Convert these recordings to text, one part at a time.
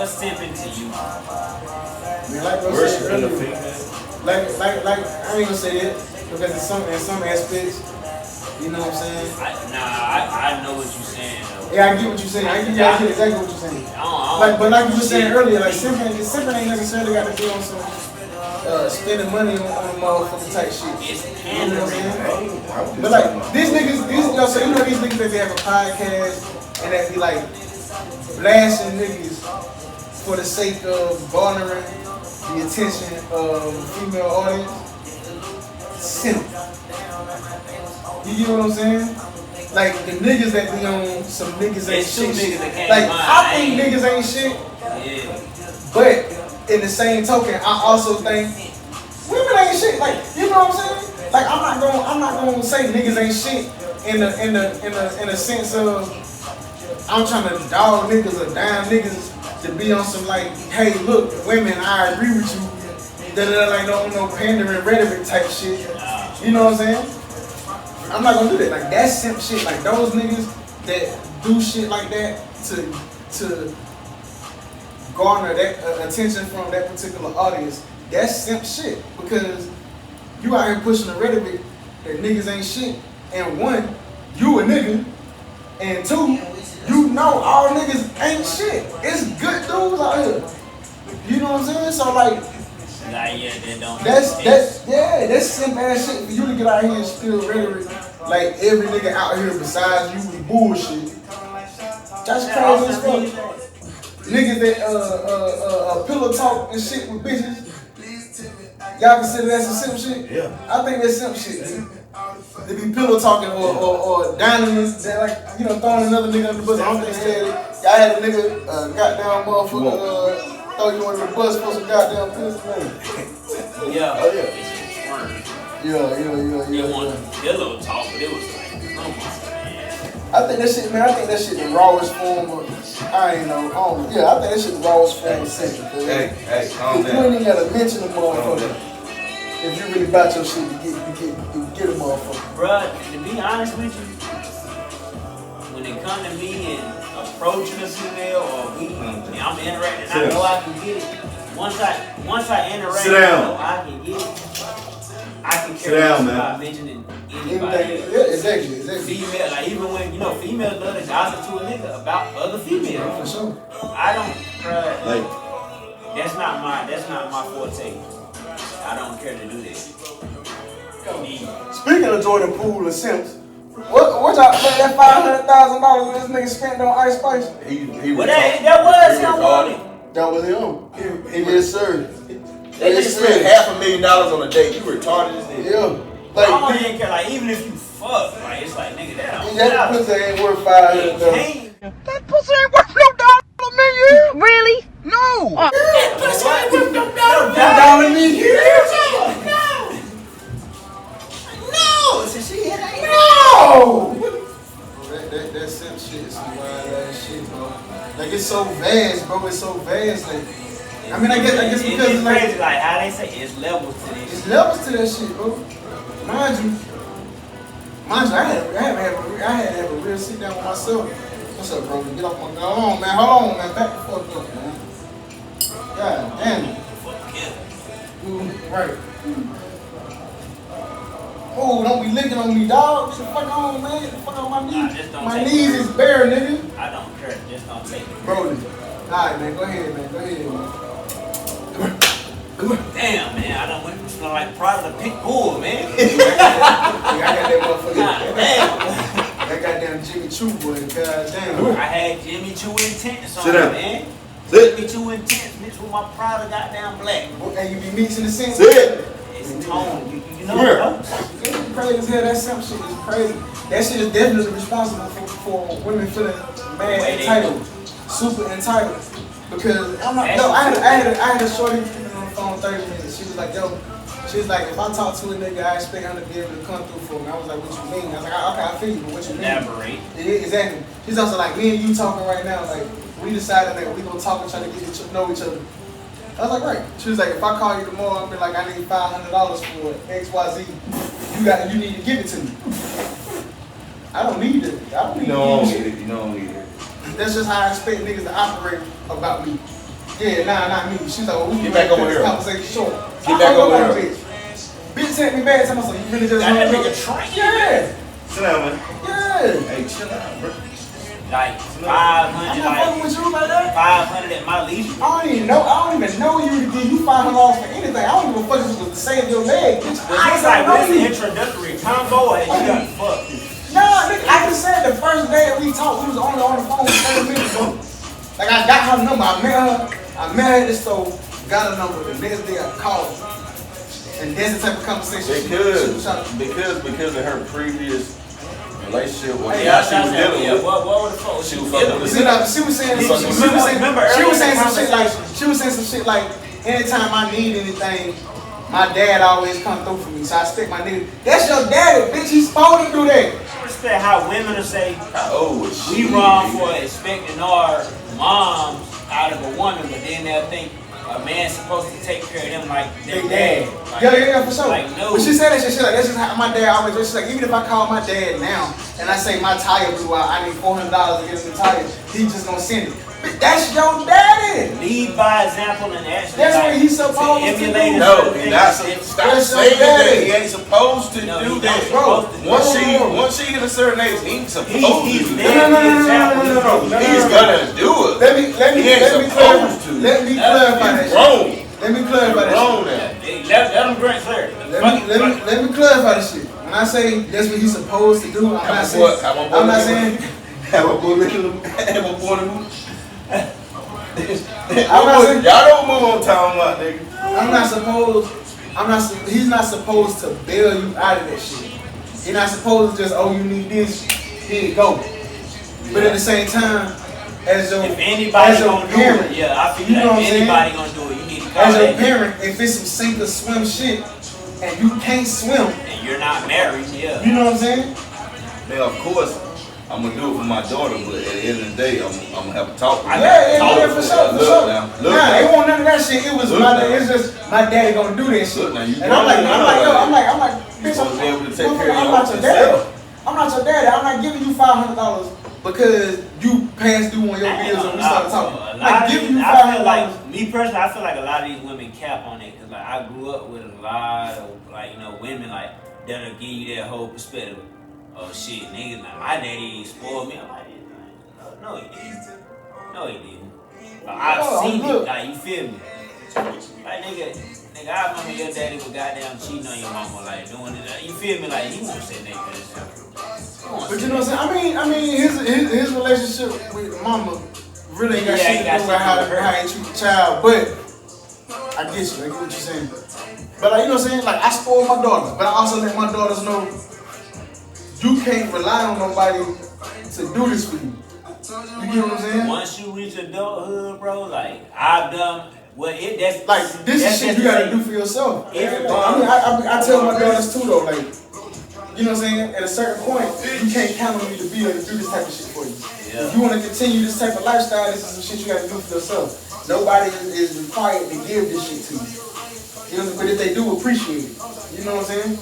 What's simping to you? Man, like bro said earlier, like I ain't gonna say it because in some aspects, you know what I'm saying? I know what you're saying though. Yeah, I get what you're saying. I get exactly what you're saying. But like you were saying earlier, like simping ain't necessarily got to be on some spending money on the motherfucking type shit. You know what I'm saying? But like these niggas, so you know these niggas that they have a podcast and that be like blasting niggas for the sake of garnering the attention of the female audience. Simp. You get what I'm saying? Like the niggas that be on some niggas ain't shit. Like I think niggas ain't shit. Yeah. But in the same token, I also think women ain't shit. Like you know what I'm saying? Like I'm not gonna say niggas ain't shit in the sense of I'm trying to dog niggas or down niggas to be on some like, hey look, women, I agree with you. Like no pandering rhetoric type shit. You know what I'm saying? I'm not gonna do that. Like that's simp shit. Like those niggas that do shit like that to garner that attention from that particular audience. That's simp shit because you out here pushing the rhetoric that niggas ain't shit. And one, you a nigga, and two, you know all niggas ain't shit. It's good dudes out here. You know what I'm saying? So like. That's simp ass shit for you to get out here and spill rhetoric like every nigga out here besides you is bullshit. That's crazy as fuck. Niggas that pillow talk and shit with bitches. Y'all consider that some simp shit? Yeah. I think that's simp shit, dude. They be pillow talking or downing like throwing another nigga under the bus. I don't think they had it. Y'all had a nigga goddamn motherfucker throw you under the bus for some goddamn pillow. Yeah. Oh yeah. Yeah. They wanted pillow talk, but it was like, come on, man. I think that shit the rawest form of, I ain't know, yeah, I think that shit the rawest form of sex. Hey, calm down. You ain't even gotta mention the motherfucker. If you really about your shit to get a motherfucker. Bruh, to be honest with you, when it come to me and approaching a female or and I'm interacting, I know I can get it. Once I interact, I know I can get it. I can care less about mentioning anybody. Yeah, exactly. Female, like even when females love to gossip to a nigga about other females. For sure. I don't, that's not my forte. I don't care to do that. Speaking of Jordan Poole and Simps, what y'all that $500,000 this nigga spent on Ice Spice? That was him. That was him. He yes sir. They just spent $500,000 on a date. You retarded as hell. Yeah. Like, I don't even care. Like even if you fuck, like it's like nigga that pussy ain't worth $500,000. That pussy ain't worth no $1 million. Really? No. That pussy ain't worth no $1 million. No. So she hit ain't no. That simp shit is some wild ass shit, bro. Like it's so vast, bro. It's so vast. Like I mean, I guess because it's crazy. Like how they say it's levels to this. It's levels to that shit, bro. Mind you, I had to have a real sit down with myself. What's up, bro? Get off my gun. Hold on, man. Back the fuck up, man. God damn it. Right. Oh, don't be licking on me, dog. Get the fuck on, man. Get the fuck on my knees. My knees is bare, nigga. I don't care. Just don't take it. Bro, alright, man. Go ahead, man. Come on. Damn, man. I done went from smelling like product of pit bull, man. I got that motherfucker. Damn. That goddamn Jimmy Choo, boy. God damn. I had Jimmy Choo intense on it, man. Jimmy Choo intense mixed with my product goddamn black. And you be mixing the scene. It's tone. You know what? It's crazy as hell. That simp shit is crazy. That shit is definitely responsible for women feeling mad entitled. Super entitled. Because I'm not, I had a shorty on the phone 30 minutes. She was like, if I talk to a nigga, I expect him to be able to come through for me. I was like, what you mean? I was like, okay, I feel you, but what you mean? Elaborate. Yeah, exactly. She's also like, me and you talking right now, like, we decided that we gonna talk and try to get to know each other. I was like, right. She was like, if I call you tomorrow, I'll be like, I need $500 for XYZ. You need to give it to me. I don't need it. I don't need it. You don't need it. That's just how I expect niggas to operate about me. Yeah, not me. She's like, well, we Get back over here. Conversation short. Get back over here. Bitch sent me back. Tell me something. You really just that nigga train. Yeah. Sit down, man. Yeah. Hey, chill out, bro. Like 500, I'm not fucking with you like that. 500 at my leisure. I don't even know you to give you $500 for anything. I don't give a fuck if it was to save your leg. Bitch, I It's like this introductory combo and you got fucked. Nah, nigga, I just said the first day that we talked, we was only on the phone 30 minutes ago. Like I got her number, I met her at the store, got her number. The next day I called her. And that's the type of conversation because of her previous relationship with Hey, y'all, she was dealing with. What was the fuck? She was fucking with. She was saying some shit like anytime I need anything, my dad always come through for me. So I stick my nigga. That's your daddy, bitch. He's supposed to do that. I respect how women will say, Oh, we wrong for expecting our moms out of a woman, but then they'll think a man's supposed to take care of them like their dad. Like, Yeah, for sure. Like, no. But she said that shit like, that's just how my dad always does. She's like, even if I call my dad now and I say my tire blew out, I need $400 to get him the tire, he just gonna send it. But that's your daddy. Lead by example and actually That's what he's supposed to do. No, he's not. Stop saying that. He ain't supposed to do that. Bro, Once she hit a certain age, he ain't supposed to do that. No. He's gonna do it. Let me clarify that shit. Let me clarify that shit. Let them grant clarity. Let me clarify this shit. When I say that's what he's supposed to do, I'm not saying have a boy to y'all don't move on time about nigga. He's not supposed to bail you out of that shit. He's not supposed to just, oh, you need this, here you go. But at the same time, as your parent, yeah, I feel you know like what I'm anybody gonna do it. You need to call as your that. parent, if it's some sink or swim shit, and you can't swim, And you're not married, yeah. you know what I'm saying? Man, of course, I'm gonna do it for my daughter, but at the end of the day, I'm gonna have a talk with her. Yeah, for sure. Look Nah, now. it wasn't none of that shit. It was it's just my daddy gonna do that shit. Look now, you and I'm like, you bitch, supposed to be able to take care of I'm your not your daddy. yourself. I'm not your daddy. I'm not giving you $500 because you passed due on your bills and we started talking. Like giving you $500. Me personally, I feel like a lot of these women cap on it because like I grew up with a lot of women like that'll give you that whole perspective. Oh shit, niggas, like my daddy spoiled me. I'm like, no, he didn't. No, he didn't. But I've seen it. Like, you feel me? Like, nigga, I remember your daddy was goddamn cheating on your mama, like doing it. Like, you feel me? Like, he won't say that because but you know what I'm saying? I mean, his relationship with mama really ain't got shit to do with how he treat the child. But I get you. I get what you're saying. But like, you know what I'm saying? Like, I spoil my daughter, but I also let my daughters know you can't rely on nobody to do this for you. You get what I'm saying? once you reach adulthood, bro, like I've done that's like this is shit you gotta do for yourself. I mean, I tell my daughters too though, like, you know what I'm saying? At a certain point, you can't count on me to be able to do this type of shit for you. Yeah. If you want to continue this type of lifestyle, this is some shit you gotta do for yourself. Nobody is required to give this shit to you. You know, but if they do, appreciate it. You know what I'm saying?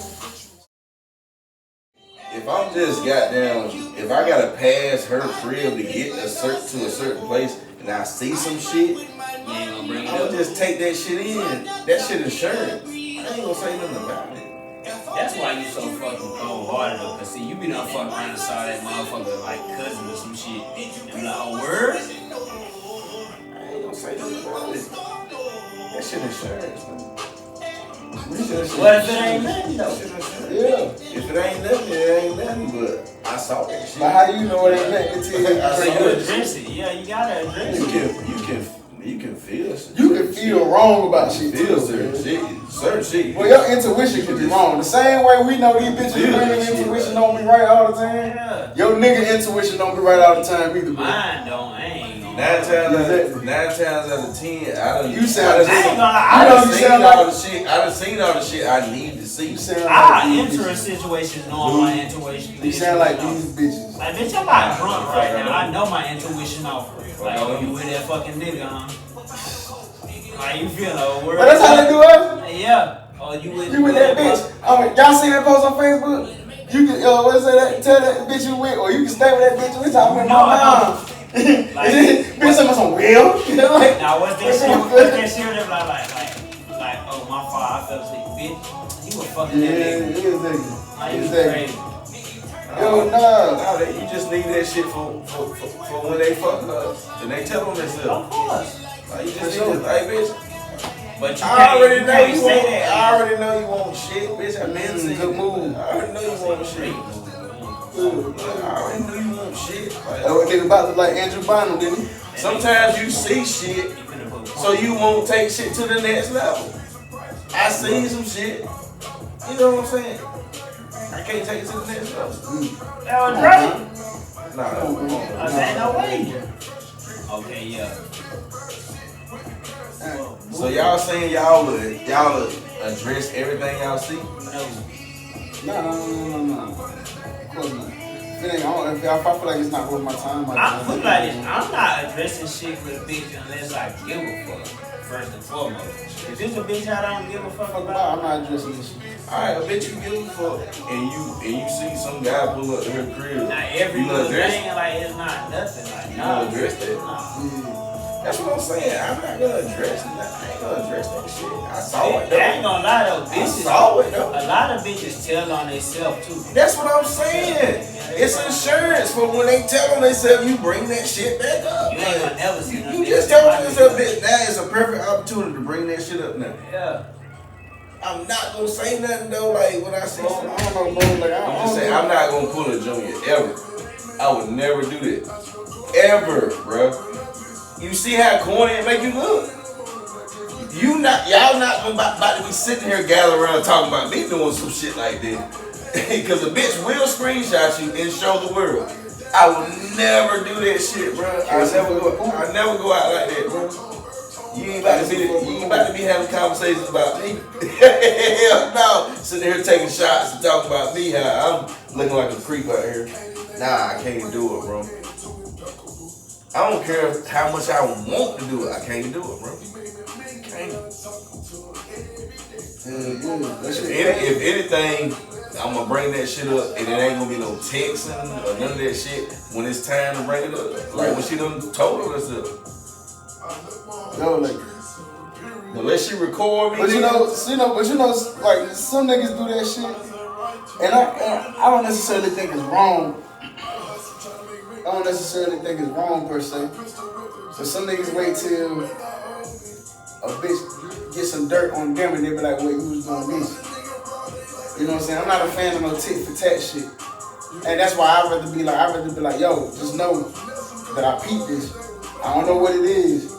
If I'm just if I gotta pass her crib to get to a certain place, and I see some shit, I'll just take that shit in. That shit insurance. I ain't gonna say nothing about it. That's why you so fucking cold-hearted though, cause see, you be done fuck around and saw that motherfucker like cousin or some shit, and be like, oh, word? I ain't gonna say nothing about it. That shit insurance, man. What if it ain't nothing though? Yeah. If it ain't nothing, it ain't nothing, but I saw that shit. But how do you know it ain't nothing until you address it? Yeah, you gotta address it. You can feel shit. You can feel wrong about shit too. Certain shit. Well, your intuition can be wrong. The same way we know these bitches women intuition don't be right all the time. Yeah. Your nigga intuition don't be right all the time either. Mine don't. I ain't gonna. 9 times out of 10, I done seen all the shit I need to see. I enter a situation knowing my intuition. You sound like these bitches. Like, bitch, I'm not drunk right now. I know my intuition off. Like, oh, you with that fucking nigga, huh? How you feel, though? But that's how they do it? Yeah. Oh, you with that bitch. I mean, y'all see that post on Facebook? You can, tell that bitch you with, or you can stay with that bitch with. I'm with my mom. Bitch, some real. Like, now what's that shit? What's that shit? Like, oh my fault, I fell asleep, bitch. You were fucking that nigga. Exactly. Yo, nah, you just need that shit for when they fuck up and they tell them themselves. Of course. Like, you just need to, like, bitch. But I already know you want. I already know you want shit, bitch. I've been saying good move. I already know you want shit. I already know you want shit. That what nigga about to like Andrew Bynum, didn't he? Sometimes you see shit, so you won't take shit to the next level. I seen some shit. You know what I'm saying? I can't take it to the next level. That was right. Nah, I said no way. Okay, yeah. So y'all saying y'all would address everything y'all see? No. Of course not. If I feel like it's not worth my time, I feel like this. I'm not addressing shit with a bitch unless I give a fuck. First and foremost. If it's a bitch I don't give a fuck about, I'm not addressing this shit. Alright, I bet you give a fuck, and you see some guy pull up to her crib. Now every little thing like it's not nothing. Like nah, address that. Nah. That's what I'm saying. I'm not gonna address that. I ain't gonna address that shit. I saw it though. I ain't gonna lie though, bitches. I saw it though. A lot of bitches tell on themselves too. That's what I'm saying. It's insurance for when they tell on themselves, you bring that shit back up. You ain't gonna never see You just tell yourself that now is a perfect opportunity to bring that shit up now. Yeah. I'm not gonna say nothing though, like when I see something. I don't know, bro. Like, I'm just saying, I'm not gonna pull a Junior ever. I would never do that. Ever, bro. You see how corny it make you look? Y'all not about to be sitting here gathering around talking about me doing some shit like that. Because a bitch will screenshot you and show the world. I would never do that shit, bro. I never go out like that, bro. You ain't about to be having conversations about me. Hell no. Sitting here taking shots and talking about me, how I'm looking like a creep out here. Nah, I can't do it, bro. I don't care how much I want to do it. I can't do it, bro. Can't. If anything, I'm gonna bring that shit up, and it ain't gonna be no texting or none of that shit when it's time to bring it up. Like when she done told us to. Yo, like, unless she record me. but you know, like some niggas do that shit, and I don't necessarily think it's wrong. I don't necessarily think it's wrong per se. But some niggas wait till a bitch get some dirt on them and they be like, wait, you was doing this. You know what I'm saying? I'm not a fan of no tit for tat shit. And that's why I'd rather be like, yo, just know that I peeped this. I don't know what it is.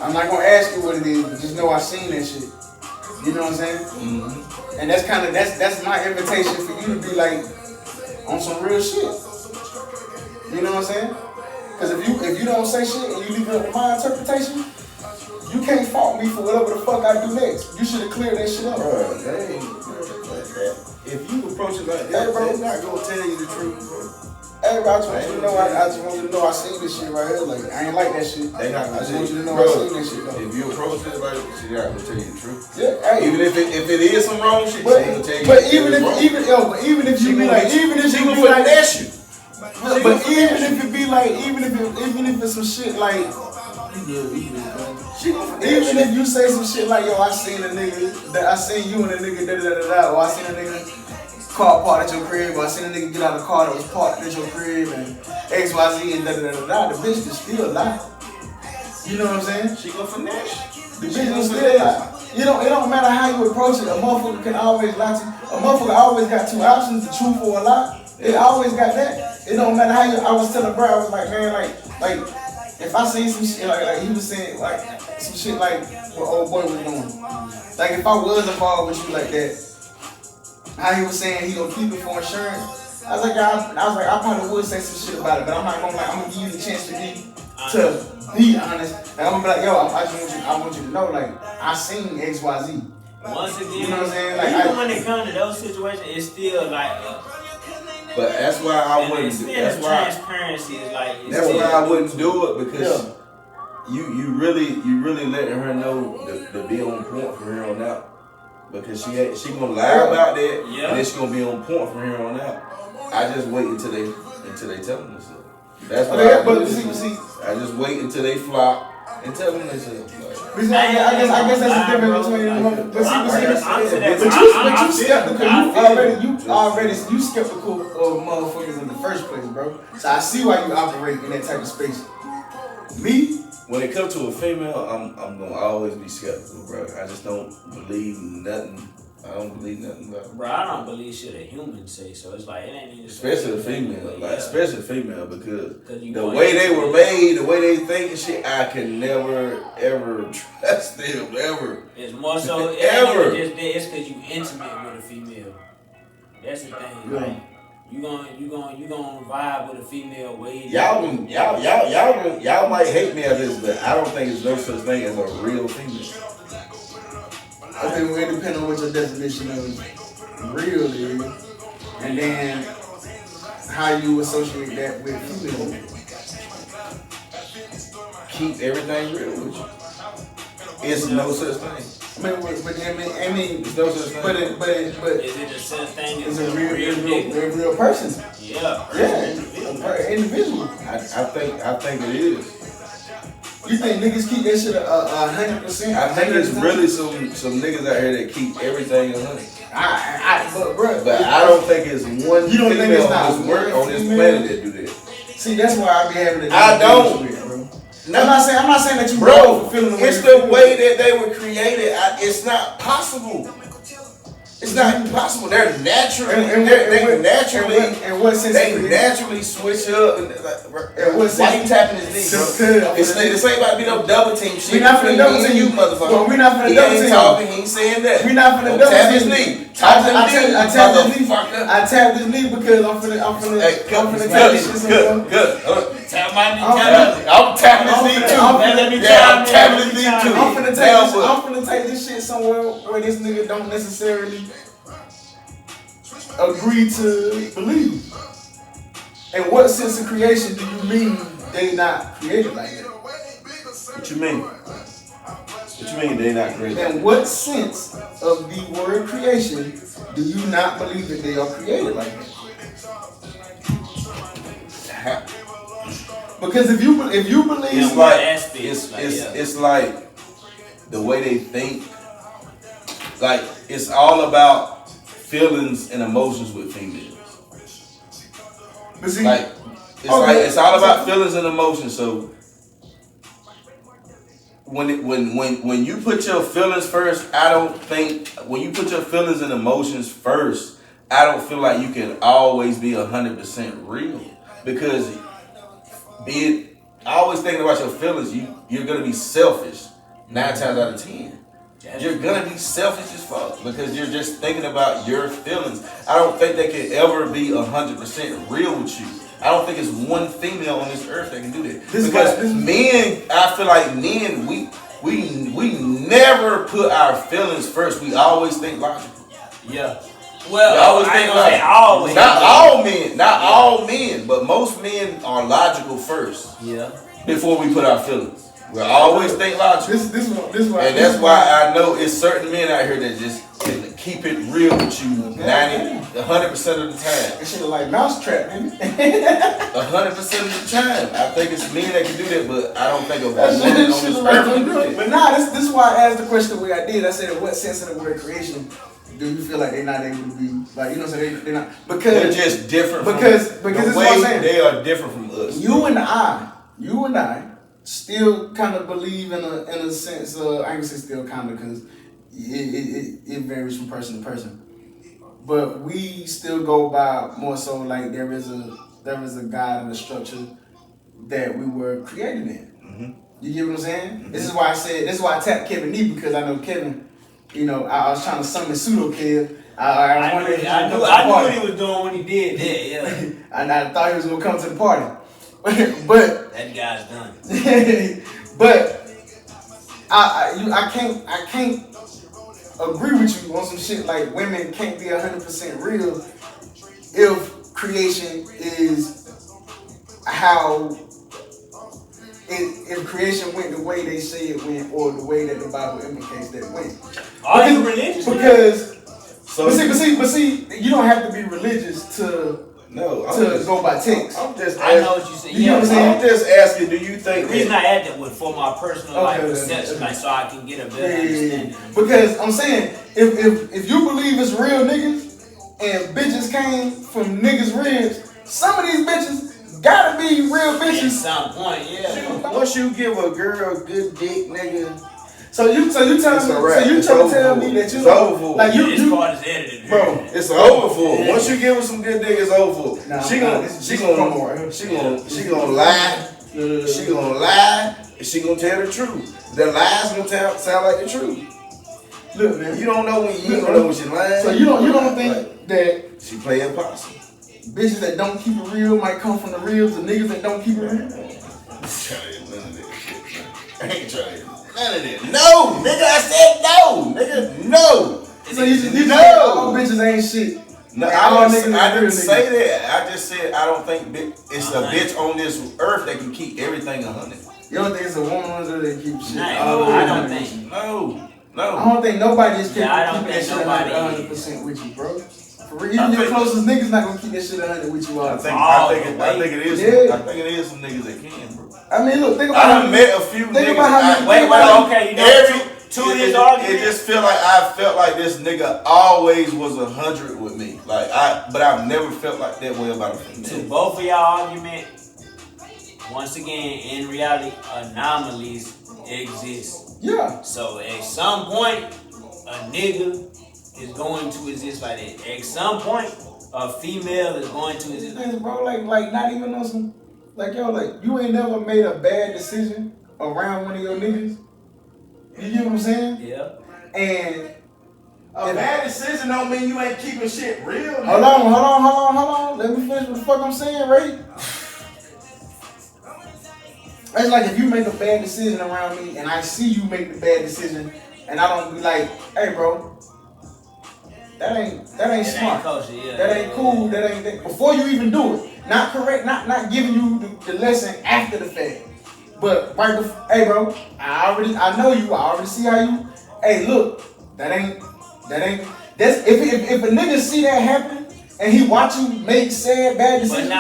I'm not gonna ask you what it is, but just know I seen that shit. You know what I'm saying? Mm-hmm. And that's my invitation for you to be like on some real shit. You know what I'm saying? Because if you don't say shit and you leave it up to my interpretation, you can't fault me for whatever the fuck I do next. You should have cleared that shit up. Bro, if you approach it like that, bro, they're not gonna tell you the truth, bro. Hey, bro, I just want you to know I seen this shit right here. Like, I ain't like that shit. They not gonna I just want you to know bro, I seen that shit though. If you approach it like that, she not gonna tell you the truth. Yeah, hey. Even if it is some wrong shit, she ain't gonna tell you. But even if you be like, finesse you. But even if it's some shit like, even if you say some shit like, yo, I seen a nigga, that I seen you and a nigga da-da-da-da-da, or I seen a nigga car parked at your crib, or I seen a nigga get out of the car that was parked at your crib, and XYZ and da-da-da-da-da, the bitch can still lie. You know what I'm saying? She gonna finesse. The bitch can still lie. It don't matter how you approach it, a motherfucker can always lie to you. A motherfucker always got two options, the truth or a lie. It always got that. It don't matter how you. I was telling bro, I was like, man, like if I seen some shit like he was saying like some shit like what old boy was doing. Like if I was involved with you like that, how he was saying he gonna keep it for insurance. I was like, I probably would say some shit about it, but I'm not gonna I'm gonna give you the chance to be honest. And I'm gonna be like, yo, I want you to know, like I seen XYZ. Once again, you know what I'm saying? Like, even when it comes to those situations, it's still like. But that's why I wouldn't. That's why transparency is like. That's why I wouldn't do it because you really letting her know to be on point from here on out. Because she gonna lie about that, and then she gonna be on point from here on out. I just wait until they tell them so. That's what okay, I but do. see. I just wait until they flop and tell them themselves. I guess that's the difference between them. But you skeptical. You skeptical of motherfuckers in the first place, bro. So I see why you operate in that type of space. Me, when it comes to a female, I'm gonna always be skeptical, bro. I just don't believe nothing. I don't believe nothing about it. Bro, I don't believe shit a human say, so it's like, it ain't even... Especially a female, especially a female, because the way they were made, the way they think and shit, I can never, ever trust them, ever. It's more so, ever. It's because you intimate with a female. That's the thing, yeah. like, you gonna vibe with a female way. Y'all might hate me at this, but I don't think there's no such thing as a real female. I think it depends on what your definition of real is, and then how you associate that with female. Keep everything real with you. It's no such thing. I mean, it's no such thing. But is it a such thing as a real person? Yeah, individual. I think it is. You think niggas keep that shit 100%? I think there's really some niggas out here that keep everything 100. But I don't think it's one female on this planet that do that. See, that's why I be having to. I don't. No, I'm not saying that you bro. It's the way that they were created. It's not possible. It's not possible. They're naturally. They naturally. In what sense? They naturally switch up. Why you tapping his knee, bro? This ain't about to be no double team shit. We not finna double team you, motherfucker. Well, we not finna double team. He ain't talking. He ain't saying that. We not finna double team. Tap his knee. I tapped his knee because I'm finna tap this shit. Good. Tap my knee. I'm tapping his knee too. I'm tapping his knee too. I'm finna take this shit somewhere where this nigga don't necessarily agree to believe. In what sense of creation do you mean they not created like that? What you mean? What you mean they not created? In what sense of the word creation do you not believe that they are created like that? Because if you believe it's like the way they think. Like it's all about feelings and emotions with females. But see, it's all about feelings and emotions. So when you put your feelings first, when you put your feelings and emotions first, I don't feel like you can always be 100% real. Because always thinking about your feelings, you're gonna be selfish 9 times out of 10. You're gonna be selfish as fuck because you're just thinking about your feelings. I don't think they can ever be 100% real with you. I don't think it's one female on this earth that can do that. Because men, I feel like men, we never put our feelings first. We always think logical. Yeah. Well, always. Not all men, but most men are logical first. Yeah. Before we put our feelings. We always think logical. That's why I know it's certain men out here that just can keep it real with you 100% of the time. This shit like mousetrap, man. 100% of the time. I think it's men that can do that, but I don't think of one woman on this earth can do that. But nah, this is why I asked the question the way I did. I said, in what sense of the word creation do you feel like they're not able to be, like, you know what I'm saying? They're not, because they're just different because the this is way what I'm saying. They are different from us. You and I still kind of believe in a sense of, I can say still kind of because it varies from person to person. But we still go by more so like there is a God and a structure that we were created in. Mm-hmm. You get what I'm saying? Mm-hmm. This is why I tapped Kevin Nee, because I know Kevin, you know, I was trying to summon pseudo Kev. I knew what he was doing when he did that, yeah. And I thought he was gonna come to the party. But that guy's done. But I can't agree with you on some shit like women can't be 100% real if creation is how if creation went the way they say it went or the way that the Bible implicates that it went. Are you religious? But see, you don't have to be religious to No, to go by text. I'm just. I know what you said. You know what I'm saying? I'm just asking. Do you think the reason I add that was for my personal like perception, like so I can get a better understanding. Because I'm saying, if you believe it's real niggas and bitches came from niggas' ribs, some of these bitches gotta be real bitches. At some point, yeah. Once you give a girl a good dick, nigga. So you trying to tell me that you like you this part is edited, bro. It's over for. Once you give her some good dick, it's over for. Nah, she gonna lie. She gonna lie. And she gonna tell the truth. The lies gonna sound like the truth. Look, man, you don't know when you don't know when she lying. So you don't think that she playing possum? Bitches that don't keep it real might come from the reals of niggas that don't keep it real. I ain't trying. None of this. No, nigga, I said no. Nigga, no. So you say all bitches ain't shit. No, I didn't say that. I just said I don't think it's a bitch on this earth that can keep everything 100. You don't think it's a woman on there that keep shit? I don't think. No. I don't think nobody's keeping that shit 100% with you, bro. For real, even your closest niggas not gonna keep that shit 100 with you all the time. I think it is. Yeah. I think it is some niggas that can, bro. I mean, look, think about I done met a few niggas. Okay, you know, two of his arguments. It just feel like I felt like this nigga always was 100 with me. Like but I've never felt like that way about a female. To both of y'all argument, once again, in reality, anomalies exist. Yeah. So at some point, a nigga is going to exist like that. At some point, a female is going to exist. Bro, like not even on some. Like, yo, like, you ain't never made a bad decision around one of your niggas. You get what I'm saying? Yeah. And a bad decision don't mean you ain't keeping shit real. Hold on. Let me finish what the fuck I'm saying, Ray. It's like if you make a bad decision around me and I see you make the bad decision and I don't be like, hey, bro, that ain't smart. That ain't cool. That ain't that. Before you even do it. Not correct, not giving you the lesson after the fact. But right before, hey bro, I know you, I already see how you, hey look, that's if a nigga see that happen and he watch you make sad bad decisions,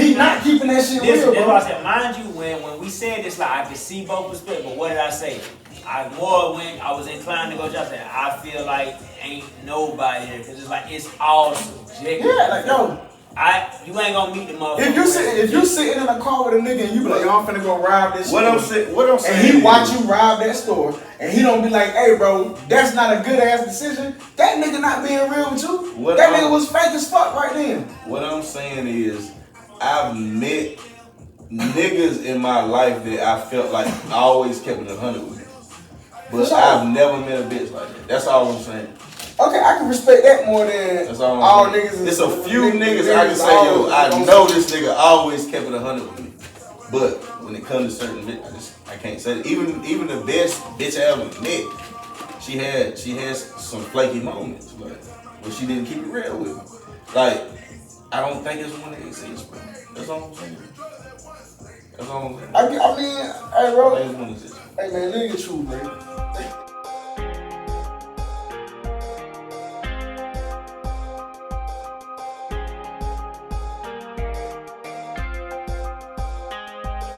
he not keeping that shit real, bro. I said, mind you, when we said this, like I could see both perspectives, but what did I say? I was inclined to go just say, I feel like ain't nobody there, because it's like, it's all subjective. Yeah, like yo. You ain't gonna meet the motherfucker. If you sitting in a car with a nigga and you be like, yo, I'm finna go rob this store. What I'm saying. And he watch you rob that store and he don't be like, hey bro, that's not a good ass decision. That nigga not being real with you. Nigga was fake as fuck right then. What I'm saying is, I've met niggas in my life that I felt like I always kept it 100 with me. But I've never met a bitch like that. That's all I'm saying. Okay, I can respect that more than all niggas. It's a few niggas I can say, yo, I know this nigga always kept it 100 with me. But when it comes to certain bitch, I can't say that. Even the best bitch I ever met, she has some flaky moments, but when she didn't keep it real with me. Like, I don't think it's one that exists, bro. That's all I'm saying. I mean, hey bro. Hey man, nigga, true, man.